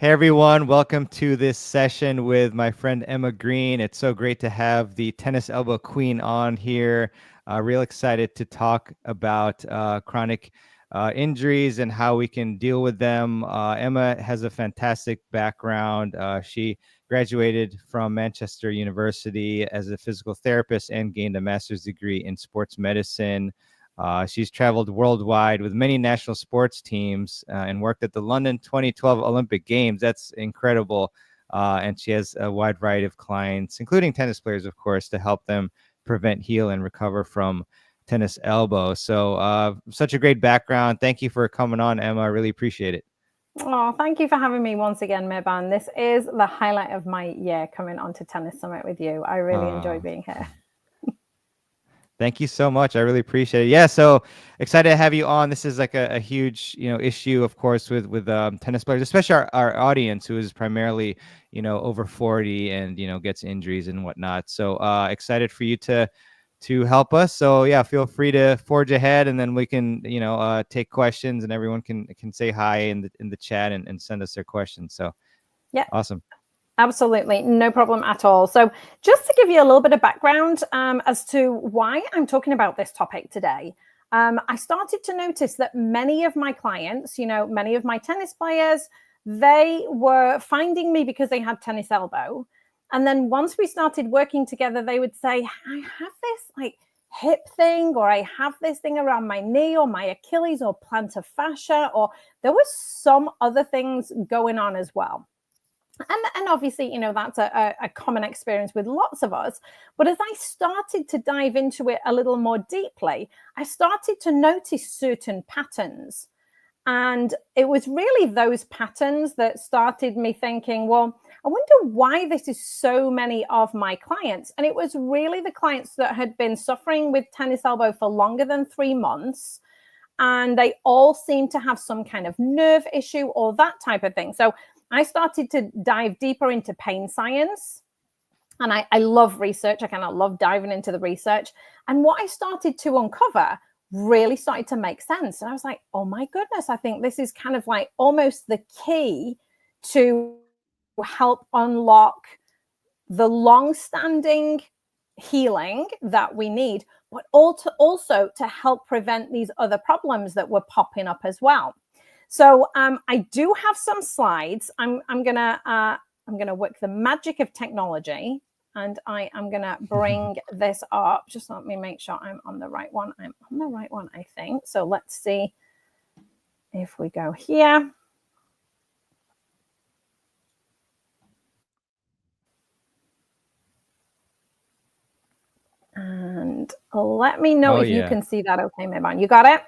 Hey everyone, welcome to this session with my friend Emma Green. It's so great to have the tennis elbow queen on here. Real excited to talk about chronic injuries and how we can deal with them. Emma has a fantastic background. She graduated from Manchester University as a physical therapist and gained a master's degree in sports medicine. She's traveled worldwide with many national sports teams and worked at the London 2012 Olympic Games. That's incredible. And she has a wide variety of clients, including tennis players, of course, to help them prevent, heal, and recover from tennis elbow. So such a great background. Thank you for coming on, Emma. I really appreciate it. Oh, thank you for having me once again, Mirban. This is the highlight of my year coming onto Tennis Summit with you. I really enjoy being here. Thank you so much. I really appreciate it. Yeah, so excited to have you on. This is like a huge, issue, of course, with tennis players, especially our audience who is primarily, over 40 and gets injuries and whatnot. So excited for you to help us. So yeah, feel free to forge ahead, and then we can take questions, and everyone can say hi in the chat and send us their questions. So yeah, awesome. Absolutely, no problem at all. So just to give you a little bit of background as to why I'm talking about this topic today, I started to notice that many of my clients, many of my tennis players, they were finding me because they had tennis elbow. And then once we started working together, they would say, I have this like hip thing, or I have this thing around my knee or my Achilles or plantar fascia, or there was some other things going on as well. And obviously, that's a common experience with lots of us. But as I started to dive into it a little more deeply, I started to notice certain patterns. And it was really those patterns that started me thinking, well, I wonder why this is so many of my clients. And it was really the clients that had been suffering with tennis elbow for longer than 3 months. And they all seemed to have some kind of nerve issue or that type of thing. So I started to dive deeper into pain science. And I love research. I kind of love diving into the research. And what I started to uncover really started to make sense. And I was like, oh my goodness, I think this is kind of like almost the key to help unlock the long-standing healing that we need, but also to help prevent these other problems that were popping up as well. So I do have some slides. I'm gonna work the magic of technology, and I am gonna bring this up. Just let me make sure I'm on the right one. I'm on the right one, I think. So let's see if we go here. And let me know if you can see that okay, Mirban. You got it?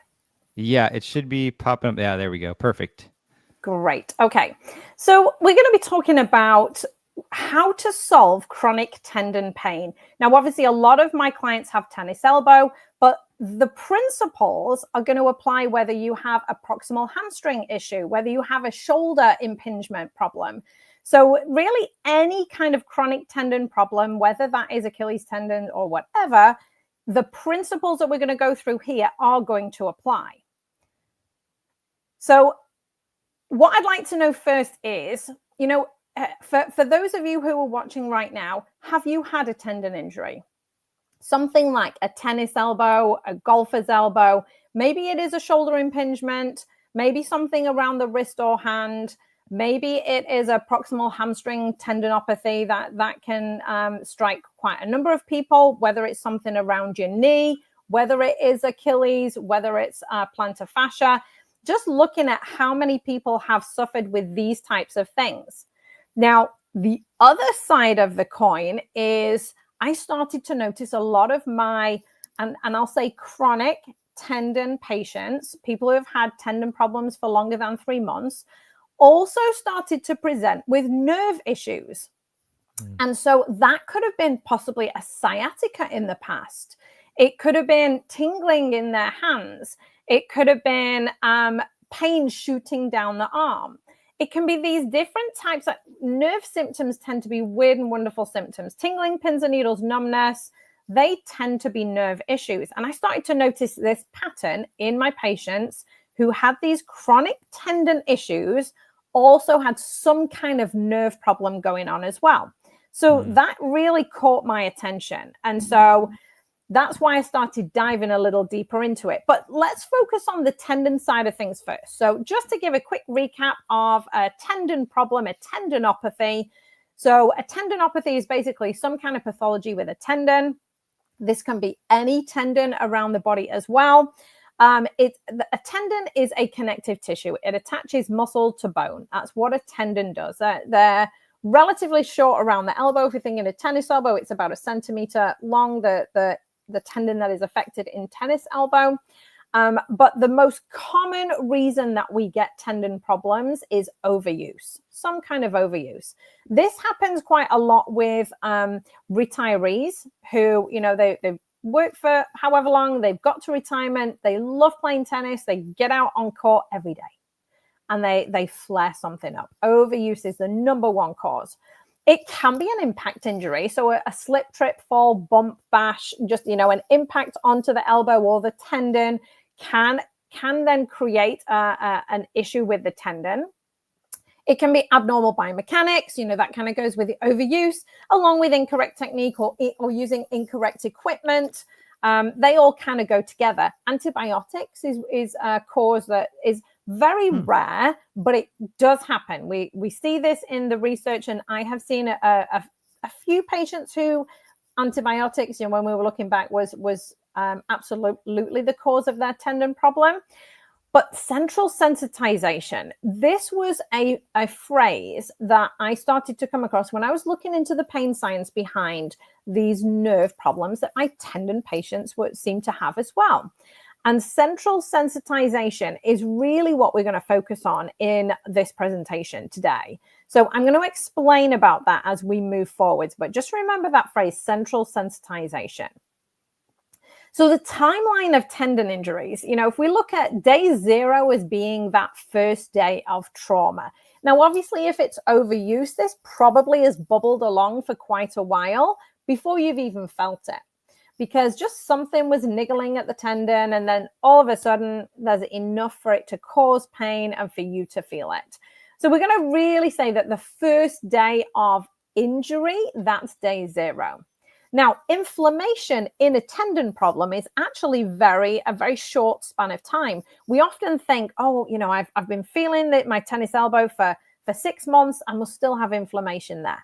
Yeah, it should be popping up. Yeah, there we go. Perfect. Great. Okay. So we're going to be talking about how to solve chronic tendon pain. Now, obviously, a lot of my clients have tennis elbow, but the principles are going to apply whether you have a proximal hamstring issue, whether you have a shoulder impingement problem. So really any kind of chronic tendon problem, whether that is Achilles tendon or whatever, the principles that we're going to go through here are going to apply. So what I'd like to know first is, for those of you who are watching right now, have you had a tendon injury? Something like a tennis elbow, a golfer's elbow, maybe it is a shoulder impingement, maybe something around the wrist or hand, maybe it is a proximal hamstring tendinopathy that can strike quite a number of people, whether it's something around your knee, whether it is Achilles, whether it's plantar fascia. Just looking at how many people have suffered with these types of things. Now, the other side of the coin is I started to notice a lot of my, and I'll say chronic tendon patients, people who have had tendon problems for longer than 3 months, also started to present with nerve issues. And so that could have been possibly a sciatica in the past. It could have been tingling in their hands. It could have been pain shooting down the arm. It can be these different types of nerve symptoms tend to be weird and wonderful symptoms. Tingling, pins and needles, numbness, they tend to be nerve issues. And I started to notice this pattern in my patients who had these chronic tendon issues also had some kind of nerve problem going on as well. So that really caught my attention. And so that's why I started diving a little deeper into it. But let's focus on the tendon side of things first. So just to give a quick recap of a tendon problem, a tendinopathy. So a tendinopathy is basically some kind of pathology with a tendon. This can be any tendon around the body as well. A tendon is a connective tissue. It attaches muscle to bone. That's what a tendon does. They're relatively short around the elbow. If you're thinking a tennis elbow, it's about 1 centimeter long, the tendon that is affected in tennis elbow. But the most common reason that we get tendon problems is overuse, some kind of overuse. This happens quite a lot with retirees who, they've worked for however long, they've got to retirement, they love playing tennis, they get out on court every day and they flare something up. Overuse is the number one cause. It can be an impact injury. So a slip, trip, fall, bump, bash, just, an impact onto the elbow or the tendon can then create an issue with the tendon. It can be abnormal biomechanics, that kind of goes with the overuse, along with incorrect technique or using incorrect equipment. They all kind of go together. Antibiotics is a cause that is very rare, but it does happen. We see this in the research, and I have seen a few patients who antibiotics, when we were looking back, was absolutely the cause of their tendon problem. But central sensitization, this was a phrase that I started to come across when I was looking into the pain science behind these nerve problems that my tendon patients seem to have as well. And central sensitization is really what we're going to focus on in this presentation today. So I'm going to explain about that as we move forwards, but just remember that phrase, central sensitization. So the timeline of tendon injuries, if we look at day 0 as being that first day of trauma. Now, obviously, if it's overuse, this probably has bubbled along for quite a while before you've even felt it, because just something was niggling at the tendon, and then all of a sudden there's enough for it to cause pain and for you to feel it. So we're going to really say that the first day of injury, that's day 0. Now, inflammation in a tendon problem is actually a very short span of time. We often think, I've been feeling that my tennis elbow for 6 months, I must still have inflammation there.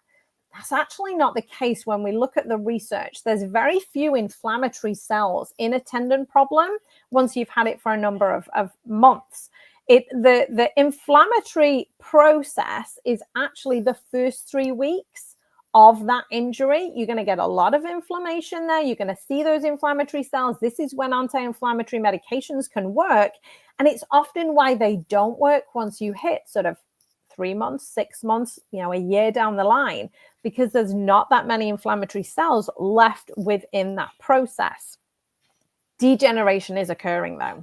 That's actually not the case when we look at the research. There's very few inflammatory cells in a tendon problem once you've had it for a number of months. The inflammatory process is actually the first 3 weeks of that injury. You're going to get a lot of inflammation there. You're going to see those inflammatory cells. This is when anti-inflammatory medications can work. And it's often why they don't work once you hit sort of 3 months, 6 months, a year down the line, because there's not that many inflammatory cells left within that process. Degeneration is occurring though.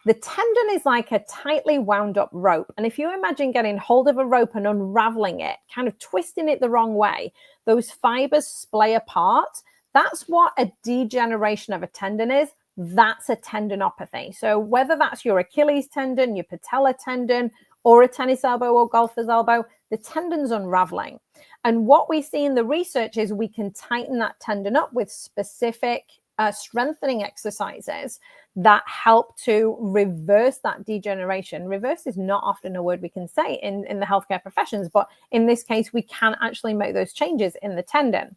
The tendon is like a tightly wound up rope. And if you imagine getting hold of a rope and unraveling it, kind of twisting it the wrong way, those fibers splay apart. That's what a degeneration of a tendon is. That's a tendinopathy. So whether that's your Achilles tendon, your patella tendon, or a tennis elbow or golfer's elbow, the tendon's unraveling. And what we see in the research is we can tighten that tendon up with specific strengthening exercises that help to reverse that degeneration. Reverse is not often a word we can say in the healthcare professions, but in this case, we can actually make those changes in the tendon.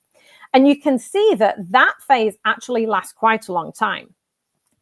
And you can see that phase actually lasts quite a long time.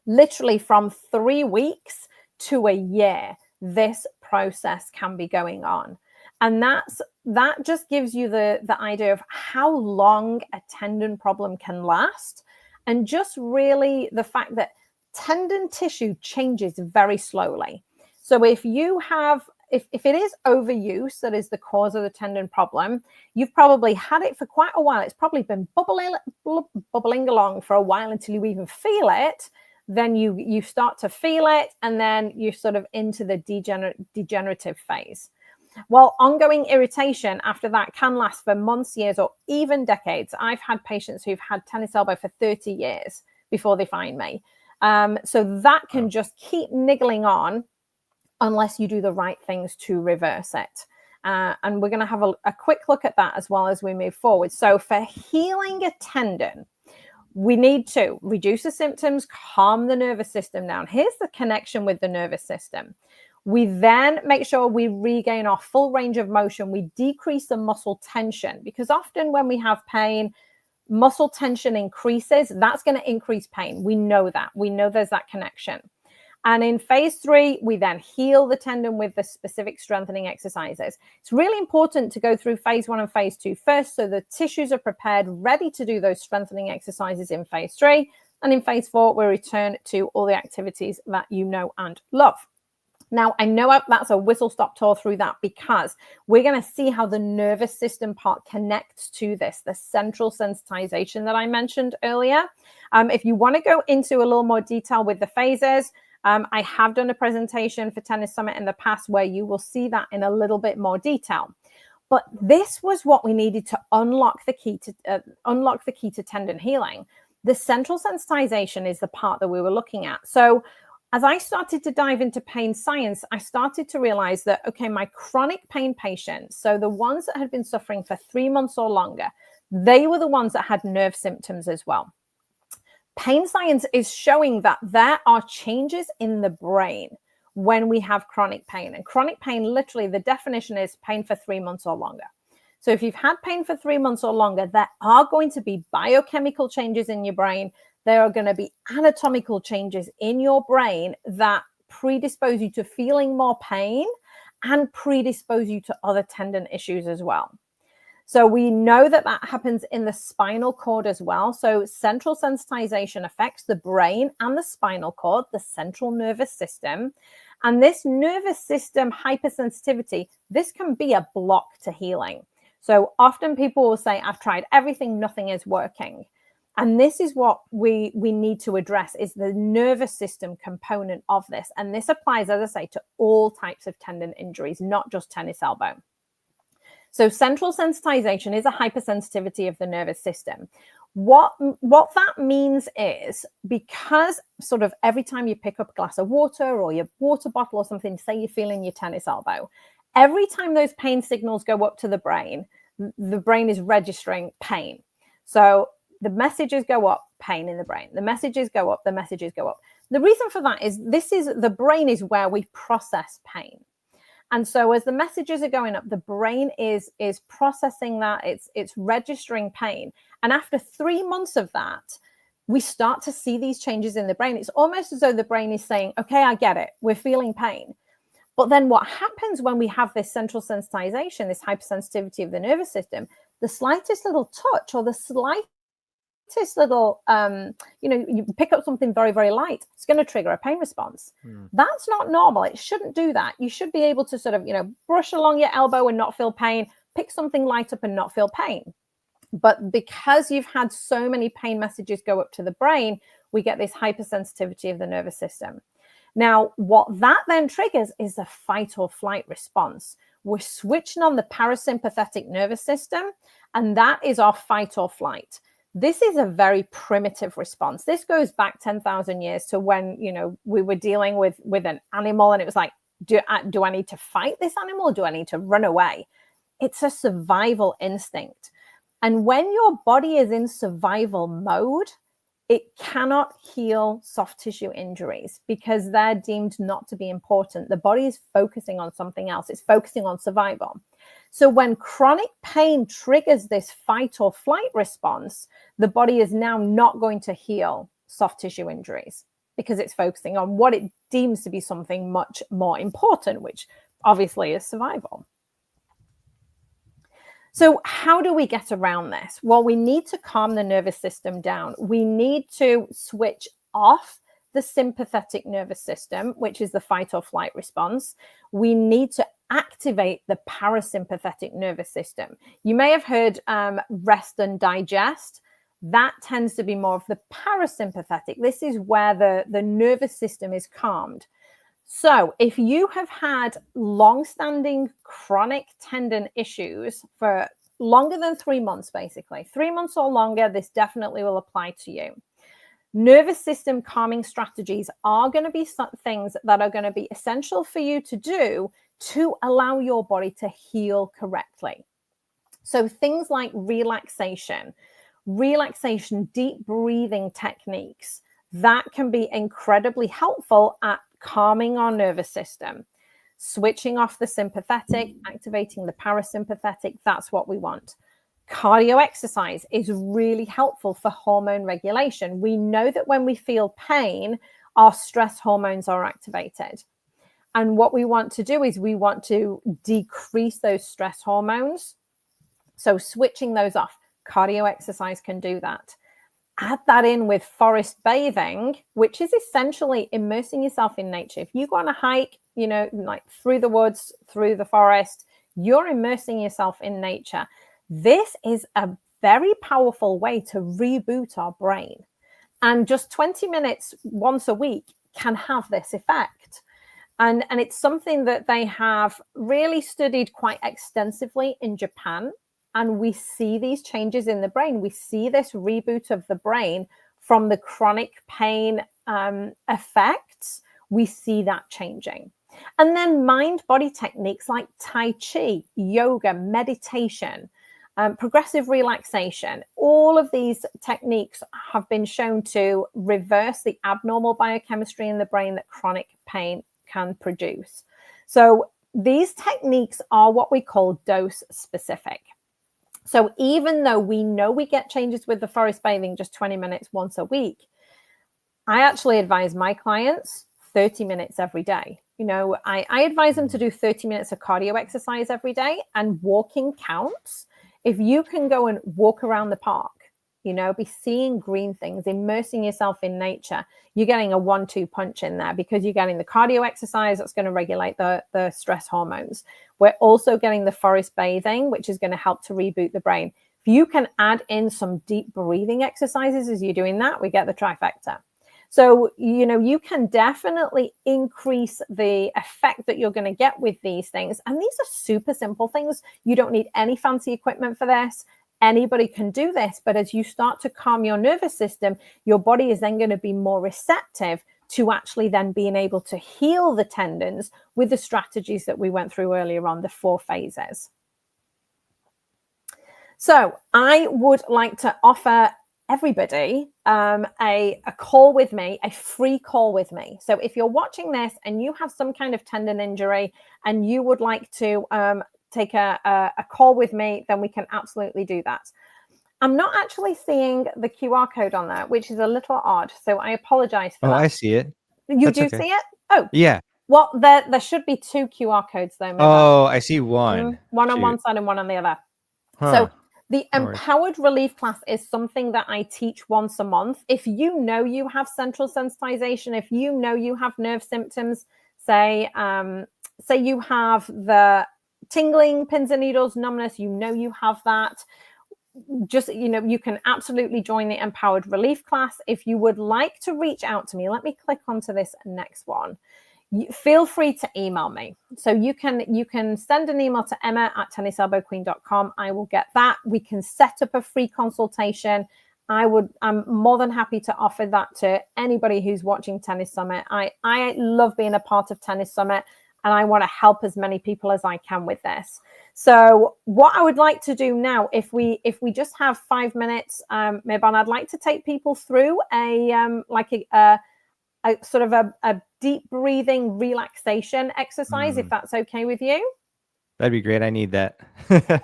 Literally from 3 weeks to a year, this process can be going on. And that just gives you the idea of how long a tendon problem can last. And just really the fact that tendon tissue changes very slowly. So if it is overuse that is the cause of the tendon problem, you've probably had it for quite a while. It's probably been bubbling along for a while until you even feel it. Then you start to feel it, and then you're sort of into the degenerative phase. While ongoing irritation after that can last for months, years, or even decades. I've had patients who've had tennis elbow for 30 years before they find me. So that can just keep niggling on unless you do the right things to reverse it. And we're going to have a quick look at that as well as we move forward. So for healing a tendon, we need to reduce the symptoms, calm the nervous system down. Here's the connection with the nervous system. We then make sure we regain our full range of motion. We decrease the muscle tension, because often when we have pain, muscle tension increases. That's going to increase pain. We know that. We know there's that connection. And in phase 3, we then heal the tendon with the specific strengthening exercises. It's really important to go through phase 1 and phase 2 first, so the tissues are prepared, ready to do those strengthening exercises in phase 3. And in phase 4, we return to all the activities that you know and love. Now, I know that's a whistle-stop tour through that, because we're going to see how the nervous system part connects to this, the central sensitization that I mentioned earlier. If you want to go into a little more detail with the phases, I have done a presentation for Tennis Summit in the past where you will see that in a little bit more detail. But this was what we needed to unlock the key to tendon healing. The central sensitization is the part that we were looking at. So as I started to dive into pain science, I started to realize that, okay, my chronic pain patients, so the ones that had been suffering for 3 months or longer, they were the ones that had nerve symptoms as well. Pain science is showing that there are changes in the brain when we have chronic pain. And chronic pain, literally, the definition is pain for 3 months or longer. So if you've had pain for 3 months or longer, there are going to be biochemical changes in your brain. There are going to be anatomical changes in your brain that predispose you to feeling more pain and predispose you to other tendon issues as well. So we know that that happens in the spinal cord as well. So central sensitization affects the brain and the spinal cord, the central nervous system. And this nervous system hypersensitivity, this can be a block to healing. So often people will say, I've tried everything, nothing is working. And this is what we need to address, is the nervous system component of this. And this applies, as I say, to all types of tendon injuries, not just tennis elbow. So central sensitization is a hypersensitivity of the nervous system. What that means is, because sort of every time you pick up a glass of water or your water bottle or something, say you're feeling your tennis elbow, every time those pain signals go up to the brain is registering pain. So the messages go up, pain in the brain. The messages go up, the messages go up. The reason for that is the brain is where we process pain. And so as the messages are going up, the brain is processing that, it's registering pain. And after 3 months of that, we start to see these changes in the brain. It's almost as though the brain is saying, okay, I get it, we're feeling pain. But then what happens when we have this central sensitization, this hypersensitivity of the nervous system, the slightest little touch or the slightest little, you pick up something very, very light, it's going to trigger a pain response. That's not normal. It shouldn't do that. You should be able to sort of, brush along your elbow and not feel pain, pick something light up and not feel pain. But because you've had so many pain messages go up to the brain, we get this hypersensitivity of the nervous system. Now, what that then triggers is a fight or flight response. We're switching on the parasympathetic nervous system, and that is our fight or flight. This is a very primitive response. This goes back 10,000 years to when, we were dealing with an animal, and it was like, do I need to fight this animal? Or do I need to run away? It's a survival instinct. And when your body is in survival mode, it cannot heal soft tissue injuries because they're deemed not to be important. The body is focusing on something else. It's focusing on survival. So when chronic pain triggers this fight or flight response, the body is now not going to heal soft tissue injuries because it's focusing on what it deems to be something much more important, which obviously is survival. So how do we get around this? Well, we need to calm the nervous system down. We need to switch off the sympathetic nervous system, which is the fight or flight response. We need to activate the parasympathetic nervous system. You may have heard rest and digest. That tends to be more of the parasympathetic. This is where the nervous system is calmed. So if you have had long-standing chronic tendon issues for longer than 3 months, basically 3 months or longer, this definitely will apply to you. Nervous system calming strategies are going to be some things that are going to be essential for you to do to allow your body to heal correctly. So things like relaxation, deep breathing techniques, that can be incredibly helpful at calming our nervous system. Switching off the sympathetic, activating the parasympathetic, that's what we want. Cardio exercise is really helpful for hormone regulation. We know that when we feel pain, our stress hormones are activated. And what we want to do is we want to decrease those stress hormones. So switching those off, cardio exercise can do that. Add that in with forest bathing, which is essentially immersing yourself in nature. If you go on a hike, like through the woods, through the forest, you're immersing yourself in nature. This is a very powerful way to reboot our brain. And just 20 minutes once a week can have this effect. And it's something that they have really studied quite extensively in Japan. And we see these changes in the brain. We see this reboot of the brain from the chronic pain effects. We see that changing. And then mind-body techniques like Tai Chi, yoga, meditation, progressive relaxation, all of these techniques have been shown to reverse the abnormal biochemistry in the brain that chronic pain can produce. So these techniques are what we call dose specific. So even though we know we get changes with the forest bathing just 20 minutes once a week, I actually advise my clients 30 minutes every day. I advise them to do 30 minutes of cardio exercise every day, and walking counts. If you can go and walk around the park, be seeing green things, immersing yourself in nature, you're getting a 1-2 punch in there, because you're getting the cardio exercise that's going to regulate the stress hormones. We're also getting the forest bathing, which is going to help to reboot the brain. If you can add in some deep breathing exercises as you're doing that, we get the trifecta. So, you can definitely increase the effect that you're going to get with these things. And these are super simple things. You don't need any fancy equipment for this. Anybody can do this. But as you start to calm your nervous system, your body is then going to be more receptive to actually then being able to heal the tendons with the strategies that we went through earlier on, the 4 phases. So I would like to offer everybody a call with me, a free call with me. So if you're watching this and you have some kind of tendon injury and you would like to take a call with me, then we can absolutely do that. I'm not actually seeing the QR code on there, which is a little odd. So I apologize for that. I see it. You do see it? Oh, yeah. Well, there should be 2 QR codes though. I see one. One on one side and one on the other. Huh. So the empowered relief class is something that I teach once a month. If you know you have central sensitization, if you know you have nerve symptoms, say you have the tingling, pins and needles, numbness, you have that, just, you can absolutely join the empowered relief class. If you would like to reach out to me, let me click onto this next one. Feel free to email me. So you can send an email to emma@tenniselbowqueen.com. I will get that. We can set up a free consultation. I'm more than happy to offer that to anybody who's watching Tennis Summit. I love being a part of Tennis Summit, and I want to help as many people as I can with this. So what I would like to do now, if we just have 5 minutes, Mibon, I'd like to take people through a sort of a deep breathing relaxation exercise, if that's okay with you. That'd be great. I need that.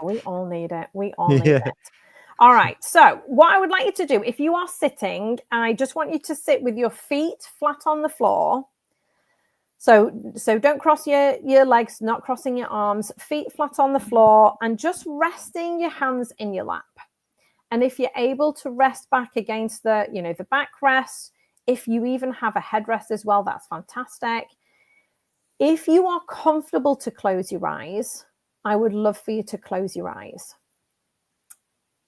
We all need it. We all need it. All right. So what I would like you to do, if you are sitting, I just want you to sit with your feet flat on the floor. So don't cross your legs, not crossing your arms, feet flat on the floor, and just resting your hands in your lap. And if you're able to rest back against the backrest, if you even have a headrest as well, that's fantastic. If you are comfortable to close your eyes, I would love for you to close your eyes.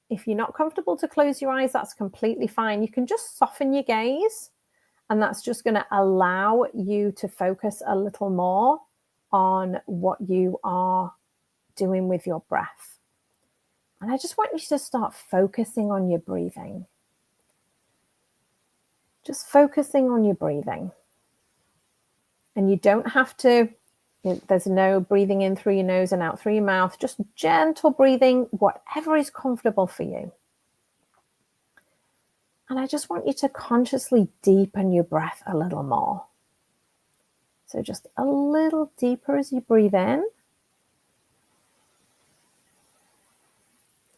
If you're not comfortable to close your eyes, that's completely fine. You can just soften your gaze, and that's just going to allow you to focus a little more on what you are doing with your breath. And I just want you to start focusing on your breathing. Just focusing on your breathing. And you don't have to, there's no breathing in through your nose and out through your mouth, just gentle breathing, whatever is comfortable for you. And I just want you to consciously deepen your breath a little more. So just a little deeper as you breathe in.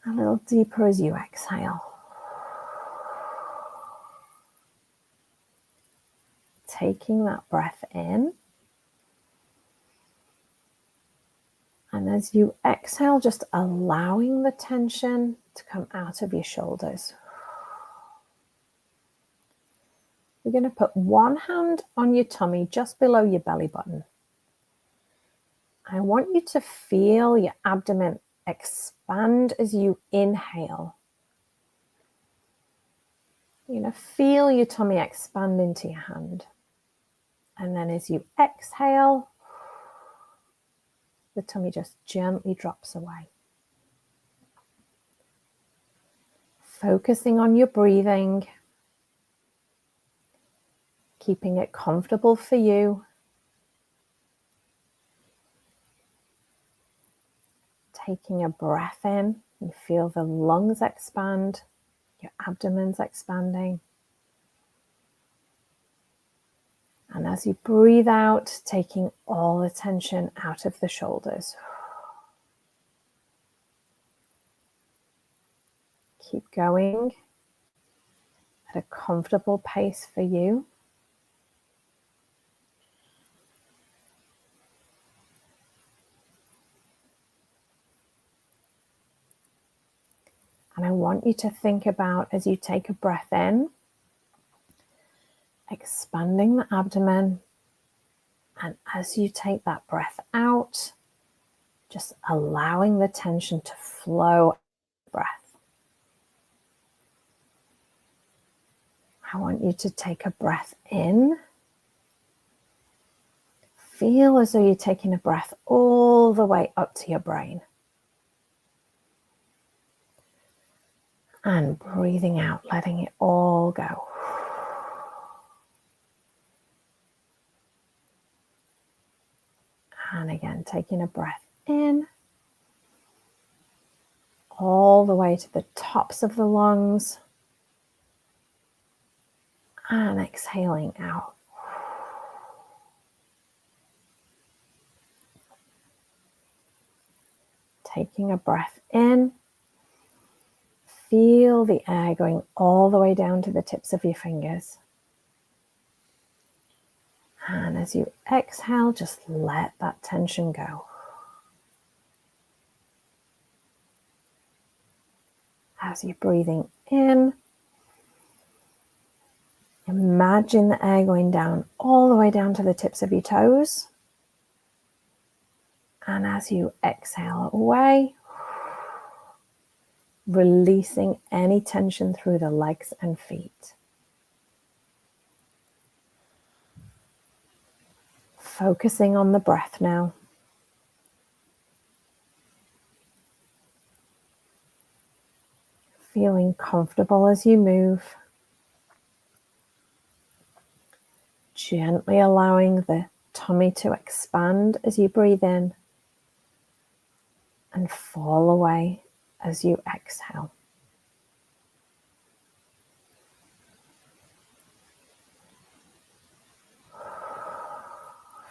A little deeper as you exhale. Taking that breath in. And as you exhale, just allowing the tension to come out of your shoulders. You're going to put one hand on your tummy just below your belly button. I want you to feel your abdomen expand as you inhale. You're going to feel your tummy expand into your hand. And then as you exhale, the tummy just gently drops away. Focusing on your breathing, keeping it comfortable for you. Taking a breath in, you feel the lungs expand, your abdomen's expanding. And as you breathe out, taking all the tension out of the shoulders. Keep going at a comfortable pace for you. And I want you to think about, as you take a breath in, expanding the abdomen, and as you take that breath out, just allowing the tension to flow out of the breath. I want you to take a breath in. Feel as though you're taking a breath all the way up to your brain. And breathing out, letting it all go. And again, taking a breath in, all the way to the tops of the lungs, and exhaling out. Taking a breath in, feel the air going all the way down to the tips of your fingers. And as you exhale, just let that tension go. As you're breathing in, imagine the air going down all the way down to the tips of your toes. And as you exhale away, releasing any tension through the legs and feet. Focusing on the breath now. Feeling comfortable as you move. Gently allowing the tummy to expand as you breathe in and fall away as you exhale.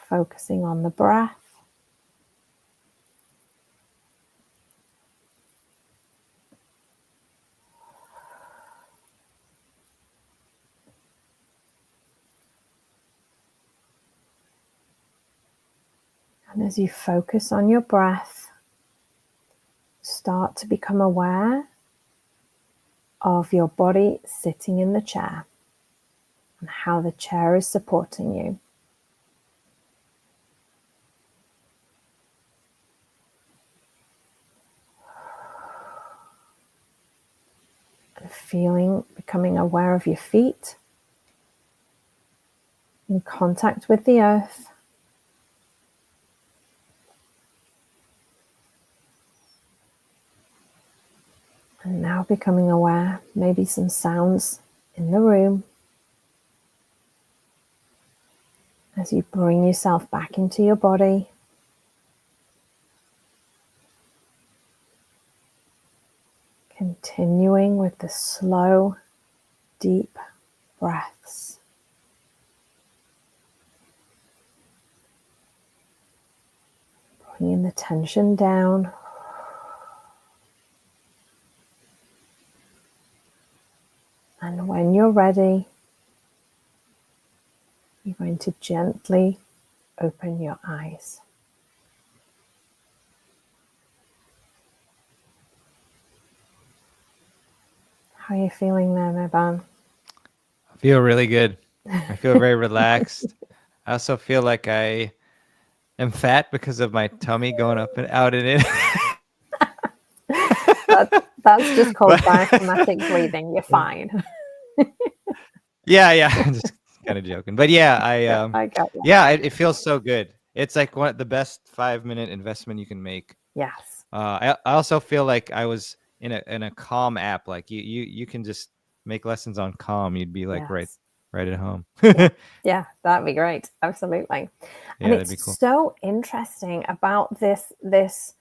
Focusing on the breath. And as you focus on your breath, start to become aware of your body sitting in the chair and how the chair is supporting you. And becoming aware of your feet in contact with the earth. And now becoming aware, maybe some sounds in the room. As you bring yourself back into your body, continuing with the slow, deep breaths. Bringing the tension down. And when you're ready, you're going to gently open your eyes. How are you feeling there, Meban? I feel really good. I feel very relaxed. I also feel like I am fat because of my tummy going up and out and in. That's just called But diaphragmatic breathing. You're fine. yeah, I'm just kind of joking. But yeah, I got you. yeah, it feels so good. It's like one of the best 5-minute investment you can make. Yes. I also feel like I was in a Calm app. Like you can just make lessons on Calm. You'd be like Yes. right at home. Yeah, that'd be great. Absolutely. Yeah, And that'd be it's cool. so interesting about this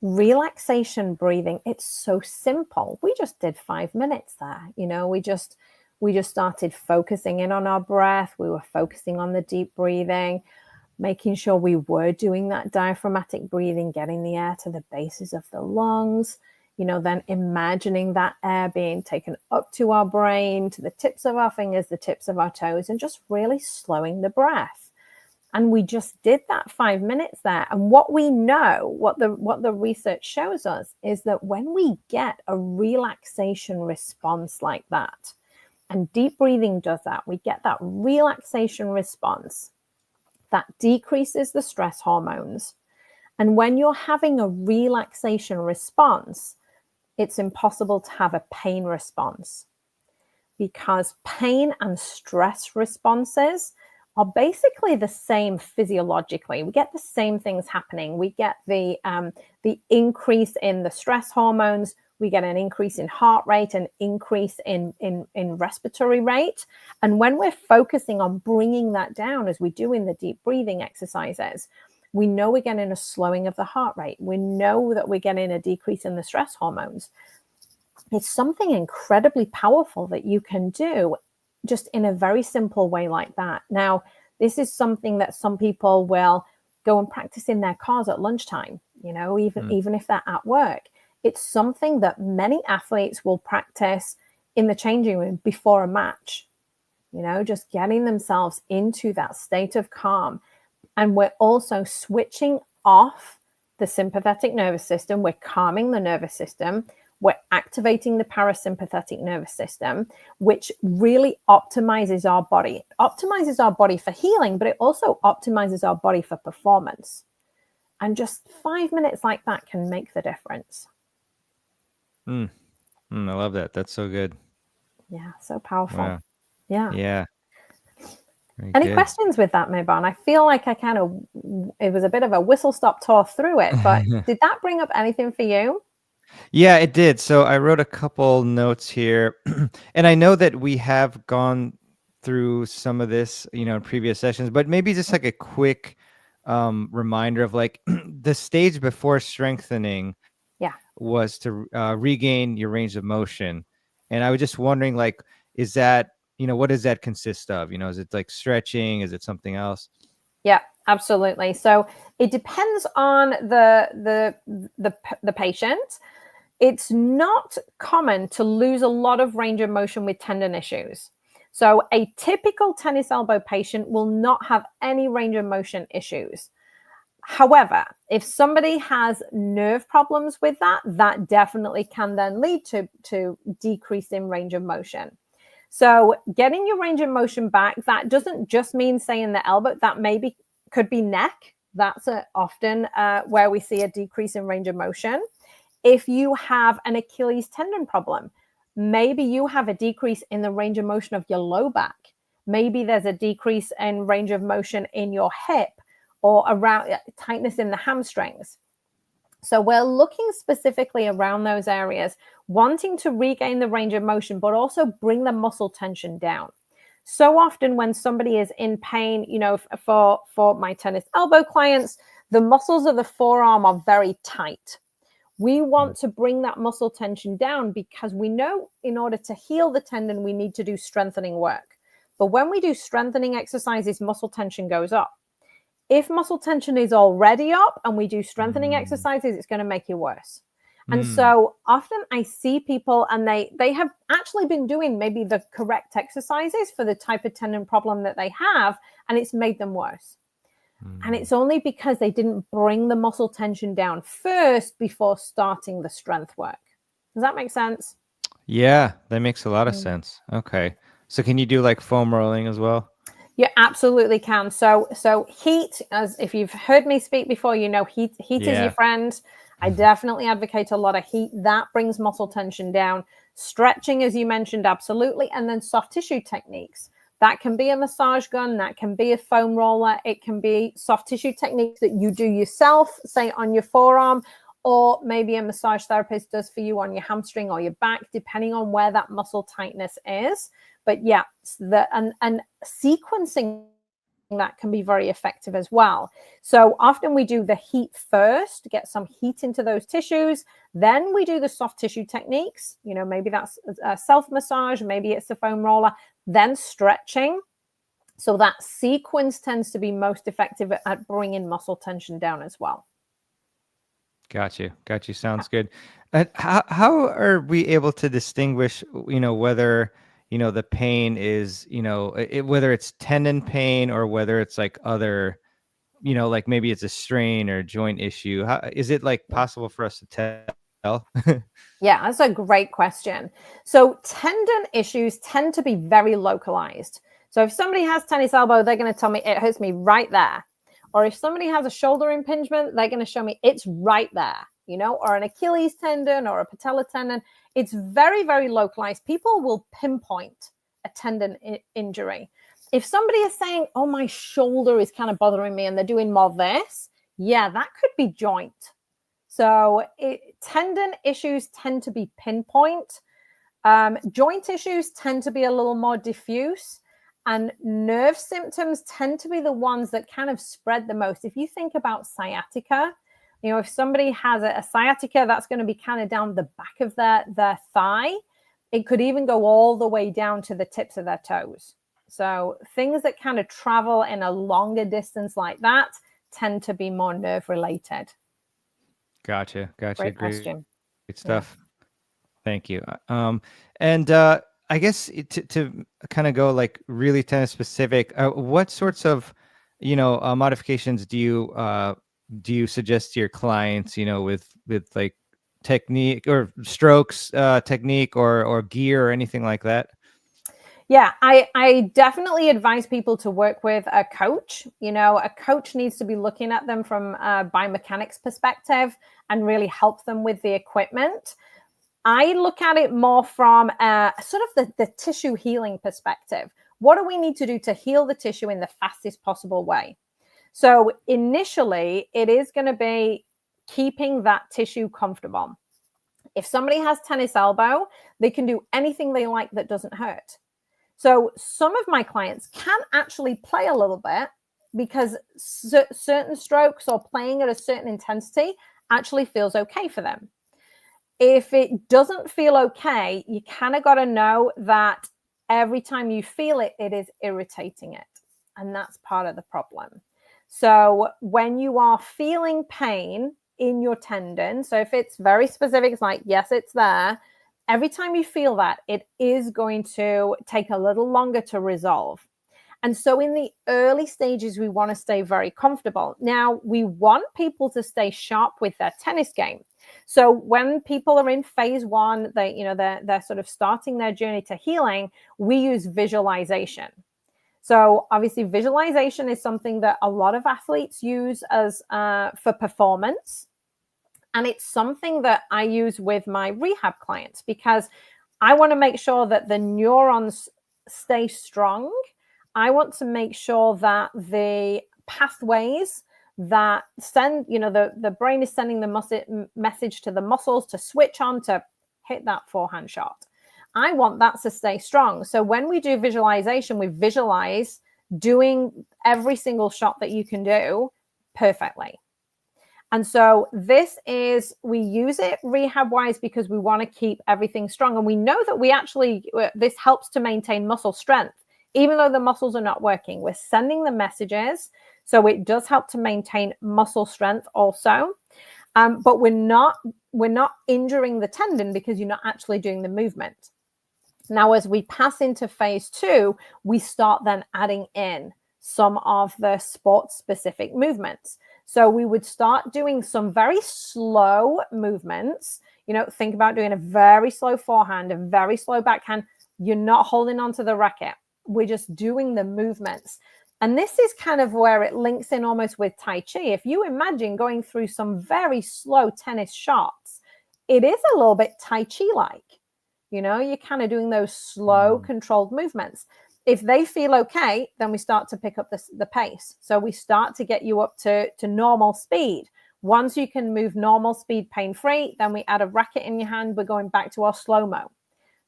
relaxation breathing. It's so simple. We just did 5 minutes there. We just started focusing in on our breath. We were focusing on the deep breathing, making sure we were doing that diaphragmatic breathing, getting the air to the bases of the lungs, then imagining that air being taken up to our brain, to the tips of our fingers, the tips of our toes, and just really slowing the breath. And we just did that 5 minutes there. And what we know, what the research shows us, is that when we get a relaxation response like that, and deep breathing does that, we get that relaxation response that decreases the stress hormones. And when you're having a relaxation response, it's impossible to have a pain response, because pain and stress responses are basically the same physiologically. We get the same things happening. We get the increase in the stress hormones. We get an increase in heart rate, an increase in respiratory rate. And when we're focusing on bringing that down, as we do in the deep breathing exercises, we know we're getting a slowing of the heart rate. We know that we're getting a decrease in the stress hormones. It's something incredibly powerful that you can do just in a very simple way like that. Now, this is something that some people will go and practice in their cars at lunchtime, even if they're at work. It's something that many athletes will practice in the changing room before a match, just getting themselves into that state of calm. And we're also switching off the sympathetic nervous system. We're calming the nervous system. We're activating the parasympathetic nervous system, which really optimizes our body. It optimizes our body for healing, but it also optimizes our body for performance. And just 5 minutes like that can make the difference. I love that. That's so good. Yeah, so powerful. Wow. Yeah. Very Any good. questions with that, Meban? I feel like it was a bit of a whistle-stop tour through it, but did that bring up anything for you? Yeah, it did. So I wrote a couple notes here, and I know that we have gone through some of this, in previous sessions, but maybe just like a quick reminder of like the stage before strengthening was to regain your range of motion. And I was just wondering, like, is that, what does that consist of? Is it like stretching? Is it something else? Yeah, absolutely. So it depends on the patient. It's not common to lose a lot of range of motion with tendon issues. So a typical tennis elbow patient will not have any range of motion issues. However, if somebody has nerve problems with that, that definitely can then lead to decrease in range of motion. So getting your range of motion back, that doesn't just mean saying the elbow, that maybe could be neck. That's often where we see a decrease in range of motion. If you have an Achilles tendon problem, maybe you have a decrease in the range of motion of your low back. Maybe there's a decrease in range of motion in your hip or around tightness in the hamstrings. So we're looking specifically around those areas, wanting to regain the range of motion, but also bring the muscle tension down. So often when somebody is in pain, you know, for my tennis elbow clients, the muscles of the forearm are very tight. We want to bring that muscle tension down because we know in order to heal the tendon, we need to do strengthening work. But when we do strengthening exercises, muscle tension goes up. If muscle tension is already up and we do strengthening exercises, it's going to make it worse. And so often I see people and they have actually been doing maybe the correct exercises for the type of tendon problem that they have, and it's made them worse. And it's only because they didn't bring the muscle tension down first before starting the strength work. Does that make sense? Yeah, that makes a lot of sense. Okay. So can you do like foam rolling as well? You absolutely can. So heat, as if you've heard me speak before, you know, heat is your friend. I definitely advocate a lot of heat. That brings muscle tension down. Stretching, as you mentioned, absolutely. And then soft tissue techniques. That can be a massage gun. That can be a foam roller. It can be soft tissue techniques that you do yourself, say on your forearm, or maybe a massage therapist does for you on your hamstring or your back, depending on where that muscle tightness is. But yeah, and sequencing that can be very effective as well. So often we do the heat first, get some heat into those tissues. Then we do the soft tissue techniques. You know, maybe that's a self massage, maybe it's a foam roller, then stretching. So that sequence tends to be most effective at bringing muscle tension down as well. Got you. Sounds good. How are we able to distinguish, whether, the pain is, whether it's tendon pain or whether it's like other, like maybe it's a strain or joint issue? How is it like possible for us to tell? Yeah, that's a great question. So tendon issues tend to be very localized. So if somebody has tennis elbow, they're going to tell me it hurts me right there. Or if somebody has a shoulder impingement, they're going to show me it's right there, you know, or an Achilles tendon or a patella tendon. It's very, very localized. People will pinpoint a tendon injury. If somebody is saying, oh, my shoulder is kind of bothering me and they're doing more this, yeah, that could be joint. So tendon issues tend to be pinpoint. Joint issues tend to be a little more diffuse. And nerve symptoms tend to be the ones that kind of spread the most. If you think about sciatica, you know, if somebody has a sciatica, that's going to be kind of down the back of their thigh. It could even go all the way down to the tips of their toes. So things that kind of travel in a longer distance like that tend to be more nerve related. Gotcha. Great question. Great stuff. Thank you. And I guess to kind of go like really tennis specific, what sorts of, modifications do you suggest to your clients, with like technique or strokes, technique or gear or anything like that? Yeah, I definitely advise people to work with a coach. You know, a coach needs to be looking at them from a biomechanics perspective and really help them with the equipment. I look at it more from sort of the tissue healing perspective. What do we need to do to heal the tissue in the fastest possible way? So initially, it is going to be keeping that tissue comfortable. If somebody has tennis elbow, they can do anything they like that doesn't hurt. So some of my clients can actually play a little bit because certain strokes or playing at a certain intensity actually feels okay for them. If it doesn't feel okay, you kind of got to know that every time you feel it, it is irritating it. And that's part of the problem. So when you are feeling pain in your tendon, so if it's very specific, it's like, yes, it's there. Every time you feel that, it is going to take a little longer to resolve. And so in the early stages, we want to stay very comfortable. Now, we want people to stay sharp with their tennis game. So when people are in phase one, they're sort of starting their journey to healing, we use visualization. So obviously visualization is something that a lot of athletes use as for performance. And it's something that I use with my rehab clients because I want to make sure that the neurons stay strong. I want to make sure that the pathways that send, the brain is sending the message to the muscles to switch on to hit that forehand shot. I want that to stay strong. So when we do visualization, we visualize doing every single shot that you can do perfectly. And so we use it rehab wise because we want to keep everything strong. And we know that this helps to maintain muscle strength. Even though the muscles are not working, we're sending the messages. So it does help to maintain muscle strength also. But we're not injuring the tendon because you're not actually doing the movement. Now, as we pass into phase 2, we start then adding in some of the sport-specific movements. So we would start doing some very slow movements. Think about doing a very slow forehand, a very slow backhand. You're not holding onto the racket. We're just doing the movements. And this is kind of where it links in almost with Tai Chi. If you imagine going through some very slow tennis shots, it is a little bit Tai Chi-like. You're kind of doing those slow, controlled movements. If they feel okay, then we start to pick up the pace. So we start to get you up to normal speed. Once you can move normal speed pain-free, then we add a racket in your hand. We're going back to our slow-mo.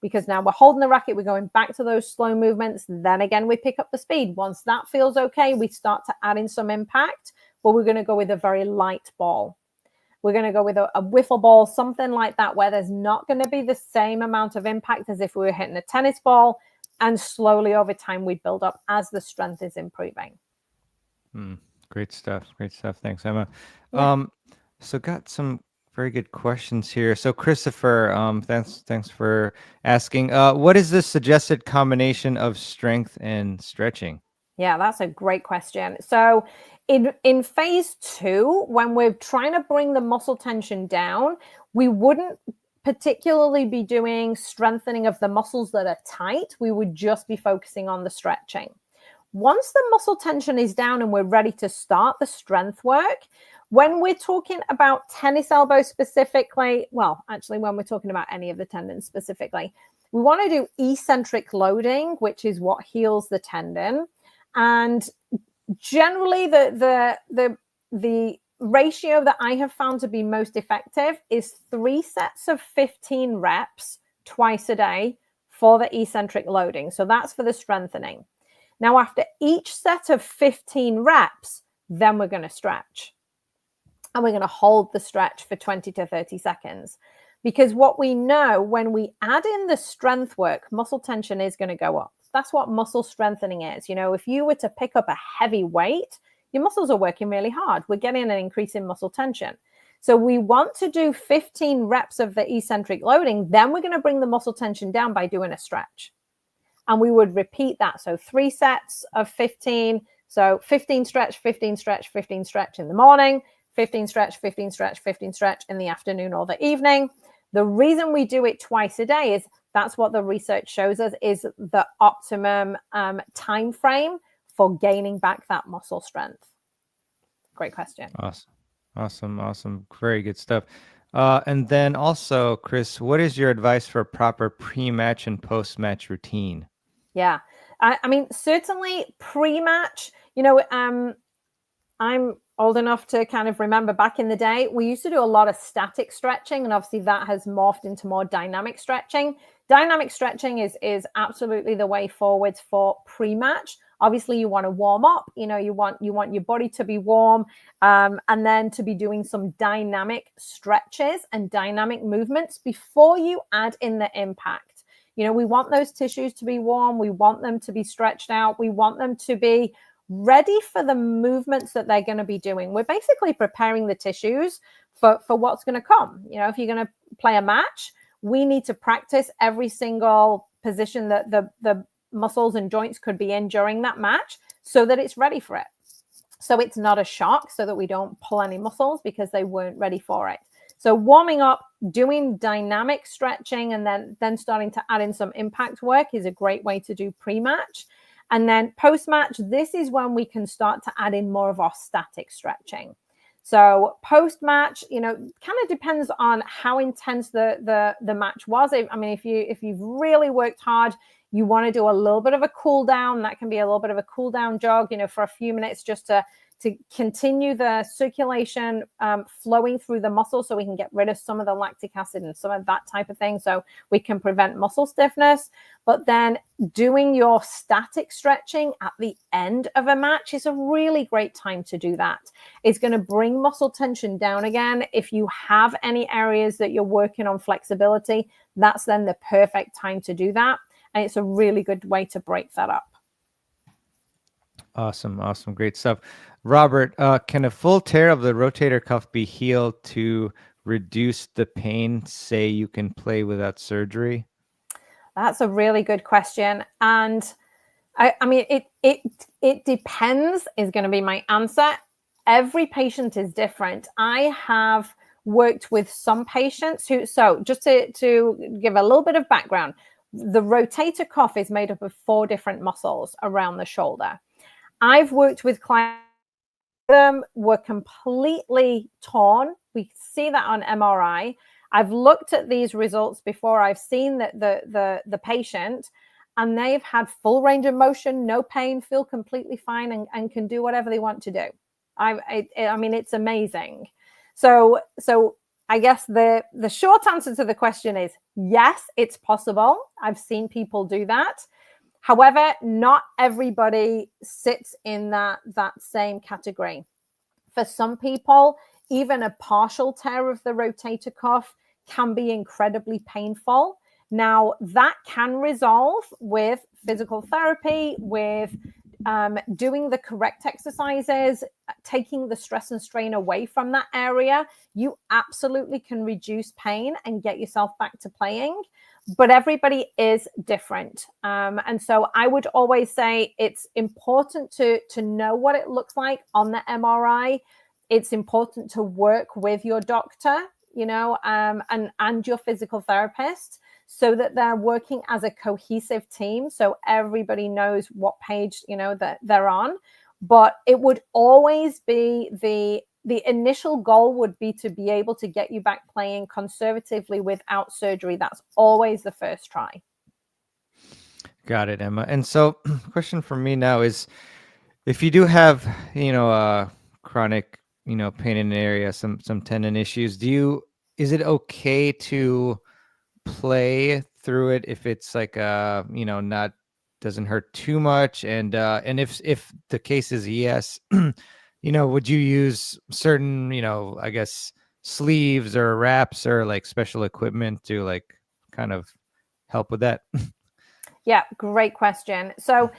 Because now we're holding the racket, we're going back to those slow movements. Then again, we pick up the speed. Once that feels okay, we start to add in some impact, but we're going to go with a very light ball. We're going to go with a wiffle ball, something like that, where there's not going to be the same amount of impact as if we were hitting a tennis ball. And slowly over time, we build up as the strength is improving. Great stuff. Great stuff. Thanks, Emma. Yeah. So got some very good questions here. So Christopher, thanks for asking. What is the suggested combination of strength and stretching? Yeah, that's a great question. So in phase 2, when we're trying to bring the muscle tension down, we wouldn't particularly be doing strengthening of the muscles that are tight. We would just be focusing on the stretching. Once the muscle tension is down and we're ready to start the strength work, when we're talking about tennis elbow specifically, well, actually, when we're talking about any of the tendons specifically, we want to do eccentric loading, which is what heals the tendon. And generally, the ratio that I have found to be most effective is 3 sets of 15 reps twice a day for the eccentric loading. So that's for the strengthening. Now, after each set of 15 reps, then we're going to stretch. And we're going to hold the stretch for 20 to 30 seconds. Because what we know, when we add in the strength work, muscle tension is going to go up. That's what muscle strengthening is. If you were to pick up a heavy weight, your muscles are working really hard. We're getting an increase in muscle tension. So we want to do 15 reps of the eccentric loading. Then we're going to bring the muscle tension down by doing a stretch. And we would repeat that. So 3 sets of 15. So 15 stretch, 15 stretch, 15 stretch in the morning, 15 stretch, 15 stretch, 15 stretch in the afternoon or the evening. The reason we do it twice a day is that's what the research shows us is the optimum time frame for gaining back that muscle strength. Great question. Awesome. Very good stuff. And then also, Chris, what is your advice for proper pre-match and post-match routine? Yeah, I mean, certainly pre-match, I'm old enough to kind of remember back in the day, we used to do a lot of static stretching, and obviously that has morphed into more dynamic stretching. Dynamic stretching is absolutely the way forward for pre-match. Obviously, you want to warm up. You want your body to be warm, and then to be doing some dynamic stretches and dynamic movements before you add in the impact. We want those tissues to be warm. We want them to be stretched out. We want them to be ready for the movements that they're going to be doing. We're basically preparing the tissues for what's going to come. If you're going to play a match, we need to practice every single position that the muscles and joints could be in during that match so that it's ready for it. So it's not a shock, so that we don't pull any muscles because they weren't ready for it. So warming up, doing dynamic stretching, and then starting to add in some impact work is a great way to do pre-match. And then post-match, this is when we can start to add in more of our static stretching. So post-match, kind of depends on how intense the match was. I mean, if you've really worked hard, you want to do a little bit of a cool down. That can be a little bit of a cool down jog, for a few minutes, just to to continue the circulation flowing through the muscle, so we can get rid of some of the lactic acid and some of that type of thing, so we can prevent muscle stiffness. But then doing your static stretching at the end of a match is a really great time to do that. It's going to bring muscle tension down again. If you have any areas that you're working on flexibility, that's then the perfect time to do that. And it's a really good way to break that up. Awesome. Great stuff. Robert, can a full tear of the rotator cuff be healed to reduce the pain? Say you can play without surgery? That's a really good question. And I mean, it depends is going to be my answer. Every patient is different. I have worked with some patients who, so just to give a little bit of background, the rotator cuff is made up of 4 different muscles around the shoulder. I've worked with clients that were completely torn. We see that on MRI. I've looked at these results before. I've seen that the patient, and they've had full range of motion, no pain, feel completely fine, and can do whatever they want to do. I mean, it's amazing. So I guess the short answer to the question is yes, it's possible. I've seen people do that. However, not everybody sits in that same category. For some people, even a partial tear of the rotator cuff can be incredibly painful. Now, that can resolve with physical therapy, with doing the correct exercises, taking the stress and strain away from that area. You absolutely can reduce pain and get yourself back to playing. But everybody is different. And so I would always say it's important to know what it looks like on the MRI. It's important to work with your doctor, and your physical therapist, so that they're working as a cohesive team, so everybody knows what page, that they're on. But it would always be the initial goal would be to be able to get you back playing conservatively without surgery. That's always the first try. Got it, Emma. And so question for me now is, if you do have, chronic, pain in an area, some tendon issues, is it okay to play through it if it's like, not, doesn't hurt too much? And if the case is yes, would you use certain, I guess, sleeves or wraps or like special equipment to like kind of help with that? Yeah, great question. So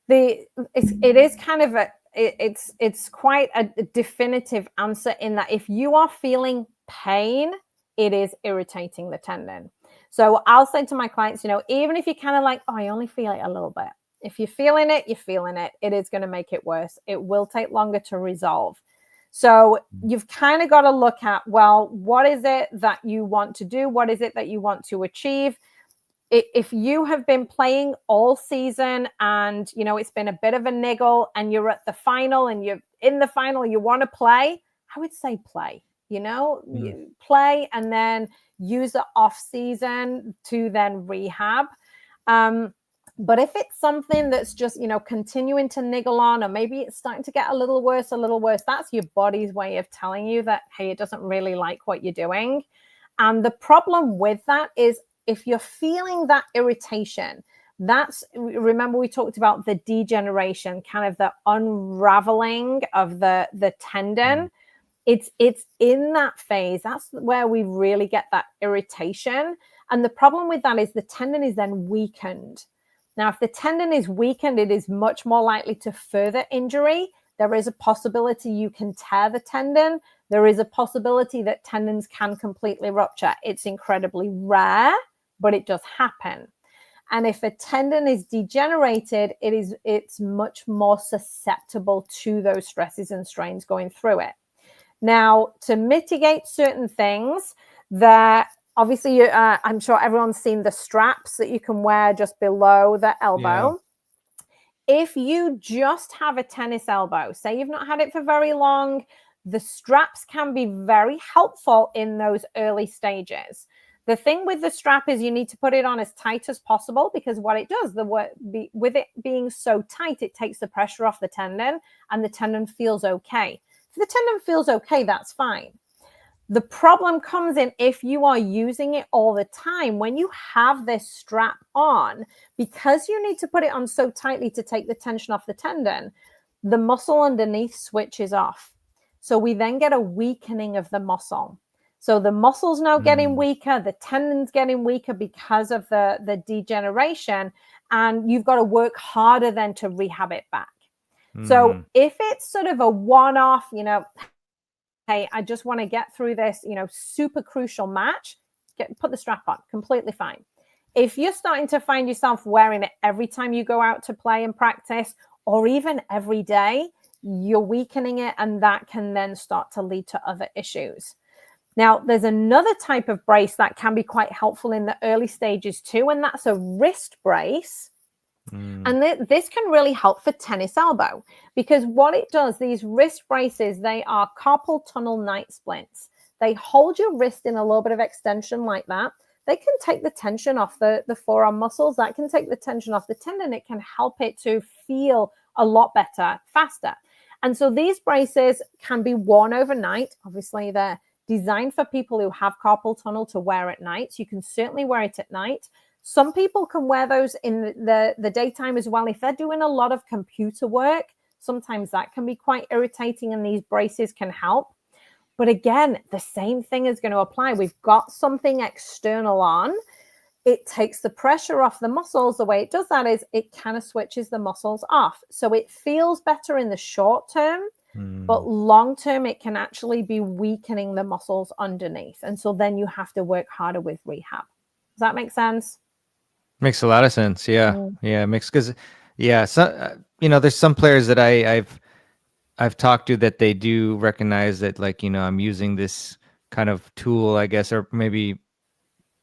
it is kind of it's quite a definitive answer, in that if you are feeling pain, it is irritating the tendon. So I'll say to my clients, even if you're kind of like, oh, I only feel it a little bit. If you're feeling it, you're feeling it. It is going to make it worse. It will take longer to resolve. So you've kind of got to look at, well, what is it that you want to do? What is it that you want to achieve? If you have been playing all season and, it's been a bit of a niggle, and you're at the final and you're in the final, you want to play, I would say play, you play, and then use the off season to then rehab. But if it's something that's just, continuing to niggle on, or maybe it's starting to get a little worse, that's your body's way of telling you that, hey, it doesn't really like what you're doing. And the problem with that is, if you're feeling that irritation, remember we talked about the degeneration, kind of the unraveling of the tendon. It's in that phase. That's where we really get that irritation. And the problem with that is the tendon is then weakened. Now, if the tendon is weakened, it is much more likely to further injury. There is a possibility you can tear the tendon. There is a possibility that tendons can completely rupture. It's incredibly rare, but it does happen. And if a tendon is degenerated, it's much more susceptible to those stresses and strains going through it. Now, to mitigate certain things, obviously, I'm sure everyone's seen the straps that you can wear just below the elbow. Yeah. If you just have a tennis elbow, say you've not had it for very long, the straps can be very helpful in those early stages. The thing with the strap is you need to put it on as tight as possible, because what it does, with it being so tight, it takes the pressure off the tendon and the tendon feels okay. If the tendon feels okay, that's fine. The problem comes in if you are using it all the time. When you have this strap on, because you need to put it on so tightly to take the tension off the tendon, the muscle underneath switches off. So we then get a weakening of the muscle. So the muscle's now getting weaker, the tendon's getting weaker because of the degeneration, and you've got to work harder then to rehab it back. So if it's sort of a one-off, hey, I just want to get through this, super crucial match, put the strap on, completely fine. If you're starting to find yourself wearing it every time you go out to play and practice, or even every day, you're weakening it, and that can then start to lead to other issues. Now, there's another type of brace that can be quite helpful in the early stages too, and that's a wrist brace. And this can really help for tennis elbow, because what it does, these wrist braces, they are carpal tunnel night splints. They hold your wrist in a little bit of extension like that. They can take the tension off the forearm muscles. That can take the tension off the tendon. It can help it to feel a lot better, faster. And so these braces can be worn overnight. Obviously, they're designed for people who have carpal tunnel to wear at night. So you can certainly wear it at night. Some people can wear those in the daytime as well. If they're doing a lot of computer work, sometimes that can be quite irritating, and these braces can help. But again, the same thing is going to apply. We've got something external on. It takes the pressure off the muscles. The way it does that is it kind of switches the muscles off. So it feels better in the short term, but long term, it can actually be weakening the muscles underneath. And so then you have to work harder with rehab. Does that make sense? Makes a lot of sense. Yeah. Yeah. Because, so, there's some players that I've talked to that they do recognize that, like, I'm using this kind of tool, I guess, or maybe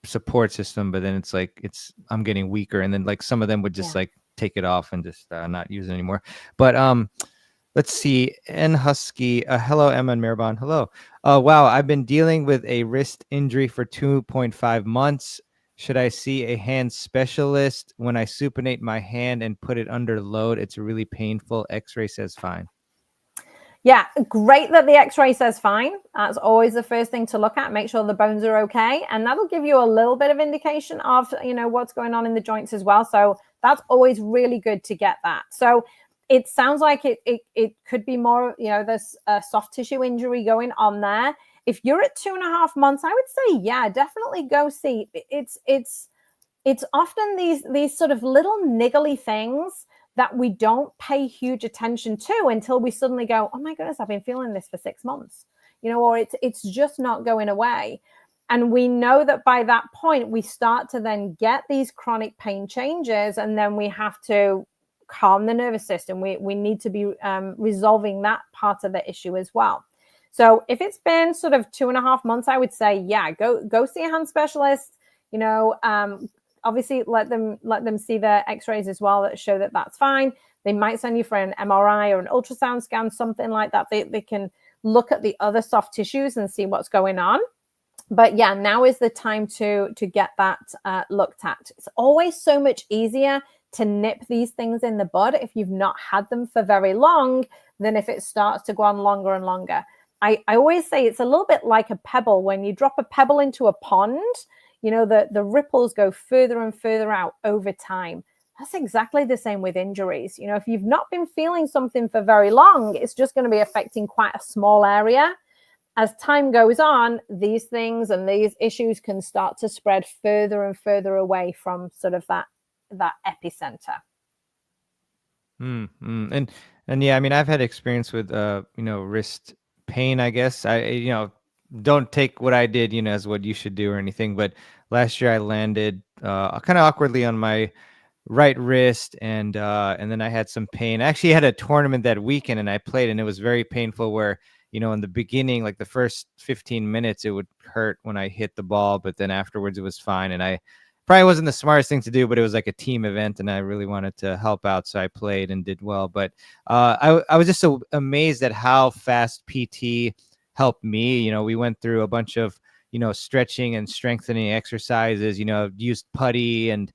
support system, but then it's like, I'm getting weaker. And then like some of them would just like take it off and just not use it anymore. But, let's see. N Husky. Hello, Emma and Mirabon. Hello. Wow. I've been dealing with a wrist injury for 2.5 months. Should I see a hand specialist? When I supinate my hand and put it under load, it's really painful. X-ray says fine. Yeah, great that the x-ray says fine. That's always the first thing to look at. Make sure the bones are okay. And that'll give you a little bit of indication of, what's going on in the joints as well. So that's always really good to get that. So it sounds like it could be more, there's a soft tissue injury going on there. If you're at 2.5 months, I would say, yeah, definitely go see. It's often these sort of little niggly things that we don't pay huge attention to until we suddenly go, oh my goodness, I've been feeling this for 6 months, or it's just not going away. And we know that by that point, we start to then get these chronic pain changes, and then we have to calm the nervous system. We need to be resolving that part of the issue as well. So if it's been sort of 2.5 months, I would say, yeah, go see a hand specialist. Obviously let them see the x-rays as well that show that that's fine. They might send you for an MRI or an ultrasound scan, something like that. They can look at the other soft tissues and see what's going on. But yeah, now is the time to get that looked at. It's always so much easier to nip these things in the bud if you've not had them for very long than if it starts to go on longer and longer. I always say it's a little bit like a pebble. When you drop a pebble into a pond, the ripples go further and further out over time. That's exactly the same with injuries. If you've not been feeling something for very long, it's just going to be affecting quite a small area. As time goes on, these things and these issues can start to spread further and further away from sort of that epicenter. And yeah, I mean, I've had experience with wrist pain, I guess. I don't take what I did as what you should do or anything, but last year I landed kind of awkwardly on my right wrist, and then I had some pain. I actually had a tournament that weekend and I played, and it was very painful where in the beginning, like the first 15 minutes, it would hurt when I hit the ball, but then afterwards it was fine. And I probably wasn't the smartest thing to do, but it was like a team event and I really wanted to help out. So I played and did well. But I was just so amazed at how fast PT helped me. We went through a bunch of, stretching and strengthening exercises, used putty and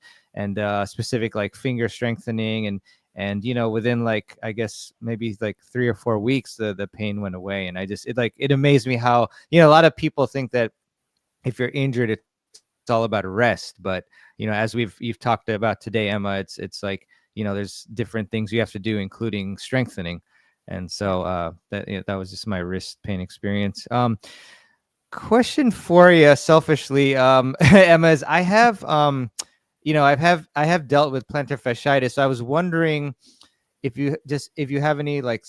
specific like finger strengthening, and within like, I guess maybe like 3 or 4 weeks, the pain went away. And it amazed me how, a lot of people think that if you're injured, it's all about rest. But, as you've talked about today, Emma, it's like, there's different things you have to do, including strengthening. And so that was just my wrist pain experience. Question for you, selfishly, Emma, is I have, I have dealt with plantar fasciitis. So I was wondering if you have any like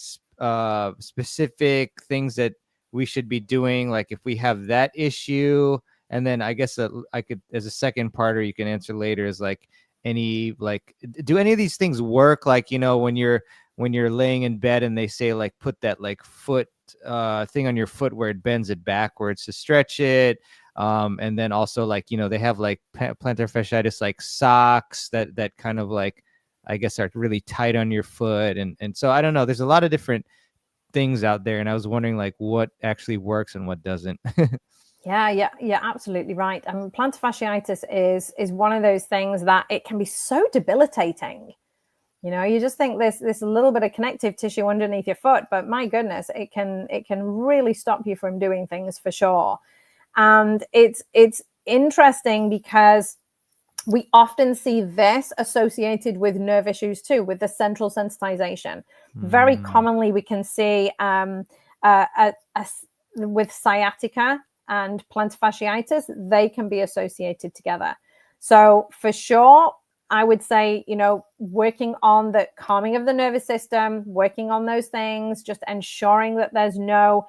specific things that we should be doing, like if we have that issue. And then I guess I could, as a second part, or you can answer later, is like, do any of these things work? Like, when you're laying in bed and they say like, put that like foot thing on your foot where it bends it backwards to stretch it. And then also like, they have like plantar fasciitis, like socks that kind of like, I guess, are really tight on your foot. And so I don't know, there's a lot of different things out there. And I was wondering like what actually works and what doesn't. Yeah, absolutely right. Plantar fasciitis is one of those things that it can be so debilitating. You just think there's a little bit of connective tissue underneath your foot, but my goodness, it can really stop you from doing things for sure. And it's interesting because we often see this associated with nerve issues too, with the central sensitization. Very commonly, we can see with sciatica and plantar fasciitis, they can be associated together. So for sure, I would say, working on the calming of the nervous system, working on those things, just ensuring that there's no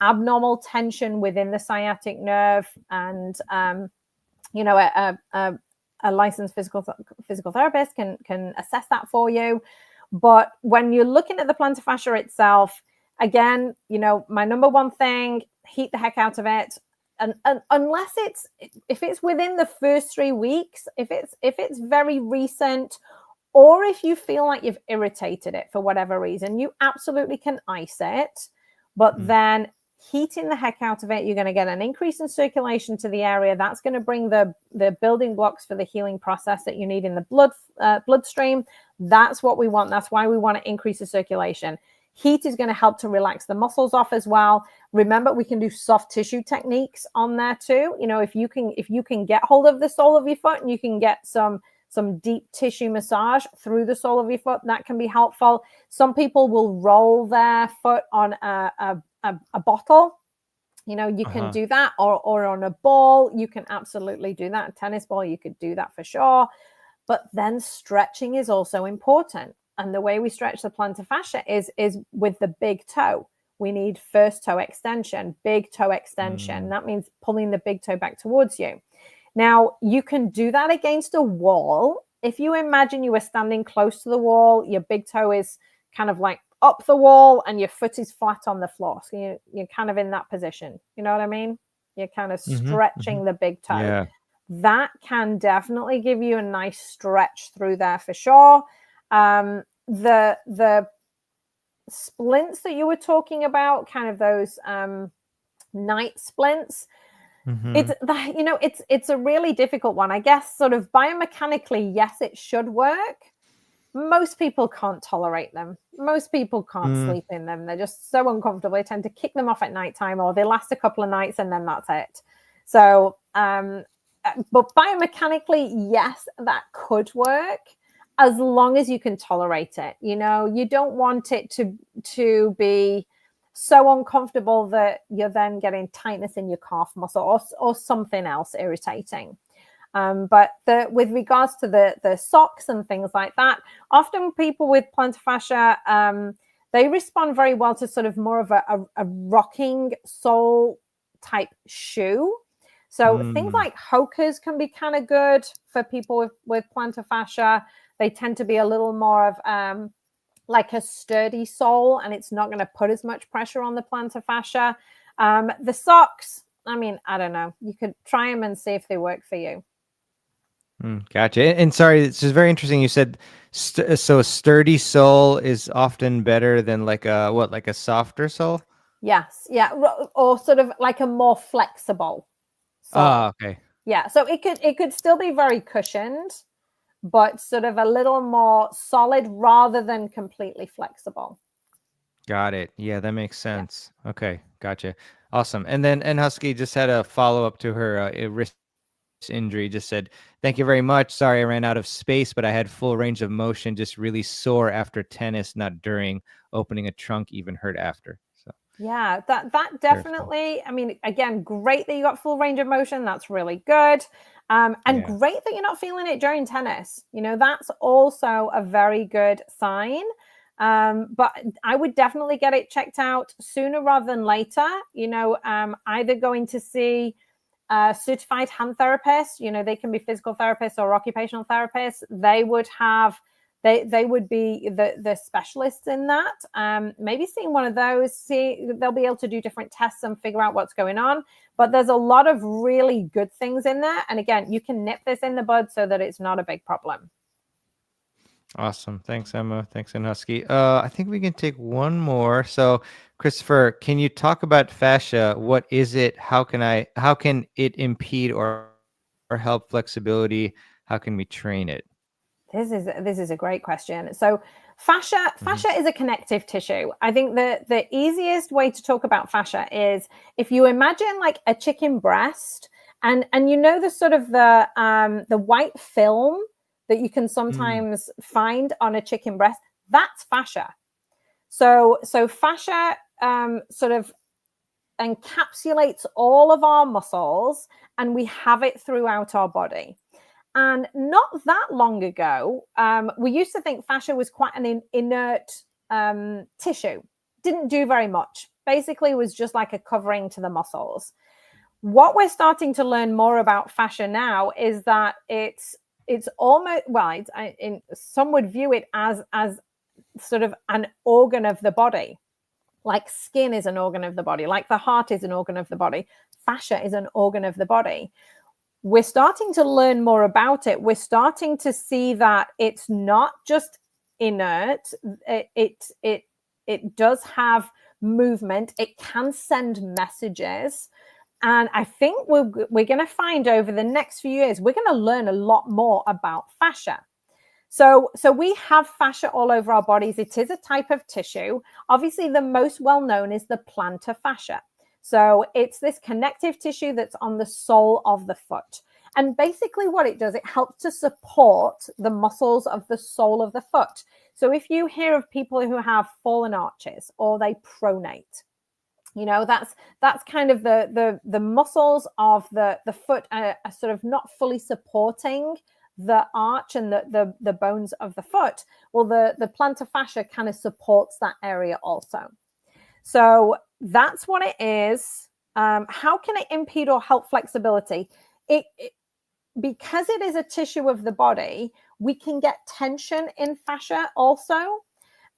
abnormal tension within the sciatic nerve, and a licensed physical therapist can assess that for you. But when you're looking at the plantar fascia itself, again, my number one thing, heat the heck out of it. And unless if it's within the first 3 weeks, if it's very recent, or if you feel like you've irritated it for whatever reason, you absolutely can ice it. But then heating the heck out of it, you're going to get an increase in circulation to the area. That's going to bring the building blocks for the healing process that you need in the bloodstream. That's what we want. That's why we want to increase the circulation. Heat is going to help to relax the muscles off as well. Remember, we can do soft tissue techniques on there too. If you can get hold of the sole of your foot and you can get some deep tissue massage through the sole of your foot, that can be helpful. Some people will roll their foot on a bottle. You can do that, or on a ball. You can absolutely do that. A tennis ball, you could do that for sure. But then stretching is also important. And the way we stretch the plantar fascia is with the big toe. We need first toe extension, big toe extension. That means pulling the big toe back towards you. Now, you can do that against a wall. If you imagine you were standing close to the wall, your big toe is kind of like up the wall and your foot is flat on the floor. So you're kind of in that position. You know what I mean? You're kind of stretching the big toe. Yeah. That can definitely give you a nice stretch through there for sure. The splints that you were talking about, kind of those night splints, it's a really difficult one. I guess sort of biomechanically, yes, it should work. Most people can't tolerate them. Most people can't sleep in them. They're just so uncomfortable. They tend to kick them off at nighttime, or they last a couple of nights and then that's it. So, but biomechanically, yes, that could work, as long as you can tolerate it. You don't want it to be so uncomfortable that you're then getting tightness in your calf muscle or something else irritating. But with regards to the socks and things like that, often people with plantar fascia, they respond very well to sort of more of a rocking sole type shoe. So things like Hokas can be kind of good for people with plantar fascia. They tend to be a little more of like a sturdy sole, and it's not going to put as much pressure on the plantar fascia. The socks, I don't know. You could try them and see if they work for you. Gotcha. And sorry, it's just very interesting. You said so a sturdy sole is often better than like a softer sole? Yes, yeah, or sort of like a more flexible sole. Okay. Yeah, so it could still be very cushioned, but sort of a little more solid rather than completely flexible. Got it. Yeah, that makes Yeah. sense. Okay, gotcha. Awesome. And then and Husky just had a follow up to her wrist injury. Just said, "Thank you very much. Sorry, I ran out of space, but I had full range of motion. Just really sore after tennis, not during. Opening a trunk even hurt after." So Yeah, that wonderful. definitely. I mean, again, great that you got full range of motion. That's really good, and Yeah. great that you're not feeling it during tennis. That's also a very good sign. But I would definitely get it checked out sooner rather than later. Either going to see certified hand therapists. They can be physical therapists or occupational therapists. They would be the specialists in that. Maybe seeing one of those, they'll be able to do different tests and figure out what's going on. But there's a lot of really good things in there. And again, you can nip this in the bud so that it's not a big problem. Awesome. Thanks, Emma. Thanks, and Husky. I think we can take one more. So, Christopher, can you talk about fascia? What is it? How can it impede or help flexibility? How can we train it? This is a great question. So Mhm. fascia is a connective tissue. I think the easiest way to talk about fascia is if you imagine like a chicken breast, and the sort of the white film that you can Mm. sometimes find on a chicken breast. That's fascia. So fascia sort of encapsulates all of our muscles, and we have it throughout our body. And not that long ago, we used to think fascia was quite an inert tissue, didn't do very much. Basically, was just like a covering to the muscles. What we're starting to learn more about fascia now is that it's almost, well, some would view it as sort of an organ of the body, like skin is an organ of the body, like the heart is an organ of the body. Fascia is an organ of the body. We're starting to learn more about it. We're starting to see that it's not just inert. It does have movement. It can send messages. And I think we're going to find over the next few years, we're going to learn a lot more about fascia. So we have fascia all over our bodies. It is a type of tissue. Obviously, the most well known is the plantar fascia. So it's this connective tissue that's on the sole of the foot. And basically, what it does, it helps to support the muscles of the sole of the foot. So if you hear of people who have fallen arches or they pronate, that's kind of the muscles of the foot are sort of not fully supporting the arch and the bones of the foot. Well, the plantar fascia kind of supports that area also. So that's what it is. How can it impede or help flexibility? It because it is a tissue of the body, we can get tension in fascia also.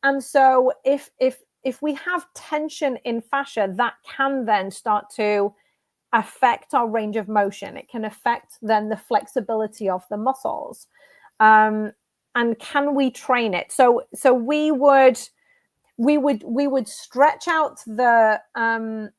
And so if we have tension in fascia, that can then start to affect our range of motion. It can affect then the flexibility of the muscles. And can we train it? So we would stretch out the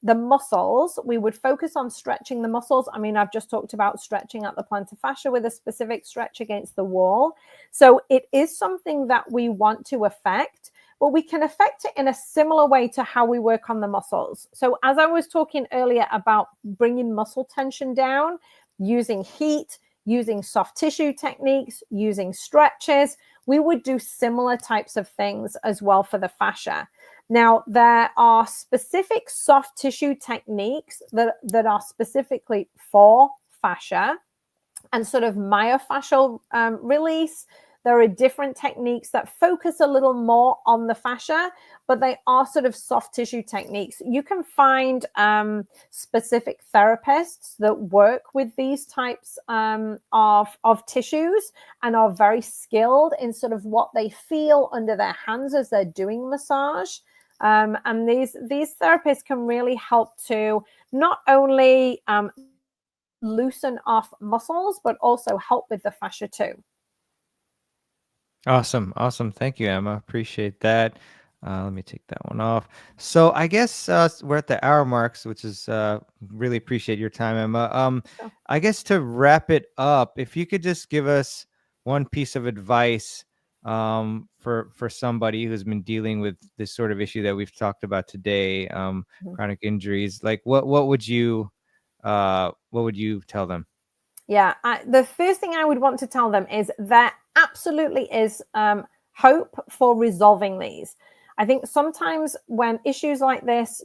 muscles. We would focus on stretching the muscles. I mean, I've just talked about stretching out the plantar fascia with a specific stretch against the wall. So it is something that we want to affect, but we can affect it in a similar way to how we work on the muscles. So as I was talking earlier about bringing muscle tension down, using heat, using soft tissue techniques, using stretches, we would do similar types of things as well for the fascia. Now, there are specific soft tissue techniques that are specifically for fascia and sort of myofascial release. There are different techniques that focus a little more on the fascia, but they are sort of soft tissue techniques. You can find specific therapists that work with these types of tissues and are very skilled in sort of what they feel under their hands as they're doing massage. And these therapists can really help to not only loosen off muscles, but also help with the fascia too. Awesome. Awesome. Thank you, Emma. Appreciate that. Let me take that one off. So I guess we're at the hour marks, which is really appreciate your time, Emma. Sure. I guess to wrap it up, if you could just give us one piece of advice for somebody who's been dealing with this sort of issue that we've talked about today, Mhm. chronic injuries, like what would you tell them? Yeah, the first thing I would want to tell them is there absolutely is hope for resolving these. I think sometimes when issues like this,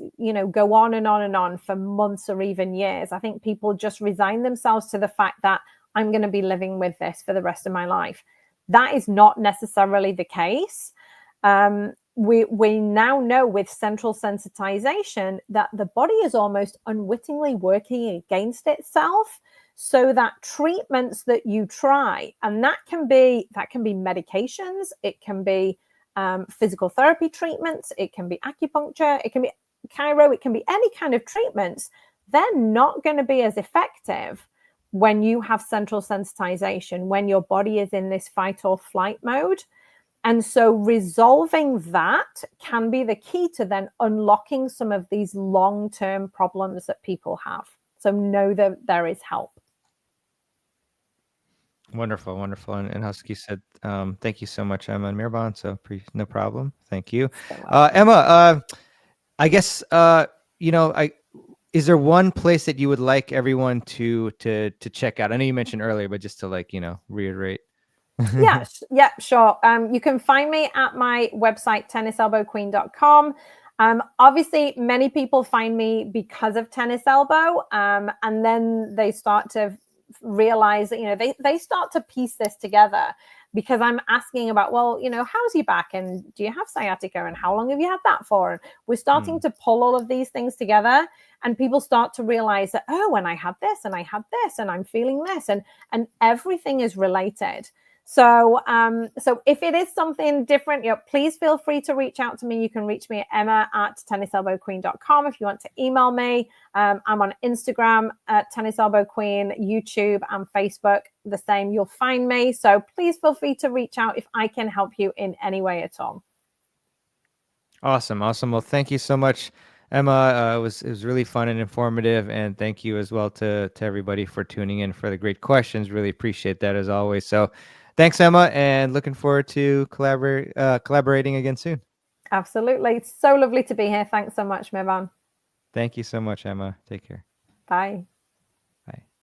go on and on and on for months or even years, I think people just resign themselves to the fact that I'm going to be living with this for the rest of my life. That is not necessarily the case. We now know with central sensitization that the body is almost unwittingly working against itself, so that treatments that you try, and that can be medications, it can be physical therapy treatments, it can be acupuncture, it can be chiro, it can be any kind of treatments, they're not going to be as effective when you have central sensitization, when your body is in this fight or flight mode. And so resolving that can be the key to then unlocking some of these long-term problems that people have. So know that there is help. Wonderful, wonderful. And Husky said, thank you so much, Emma and Mirban. So no problem. Thank you. So welcome. Emma, I guess, is there one place that you would like everyone to check out? I know you mentioned earlier, but just to reiterate. Yeah, sure. You can find me at my website, tenniselbowqueen.com. Obviously, many people find me because of Tennis Elbow, and then they start to realize that, they start to piece this together because I'm asking about, well, how's your back, and do you have sciatica, and how long have you had that for? And we're starting to pull all of these things together, and people start to realize that, oh, when I had this, and I had this, and I'm feeling this, and everything is related. So, so if it is something different, please feel free to reach out to me. You can reach me at emma@tenniselbowqueen.com if you want to email me. I'm on Instagram at tenniselbowqueen, YouTube and Facebook, the same. You'll find me. So please feel free to reach out if I can help you in any way at all. Awesome. Well, thank you so much, Emma. It was really fun and informative, and thank you as well to everybody for tuning in for the great questions. Really appreciate that as always. So, thanks, Emma, and looking forward to collaborating again soon. Absolutely. So lovely to be here. Thanks so much, Mirvan. Thank you so much, Emma. Take care. Bye. Bye.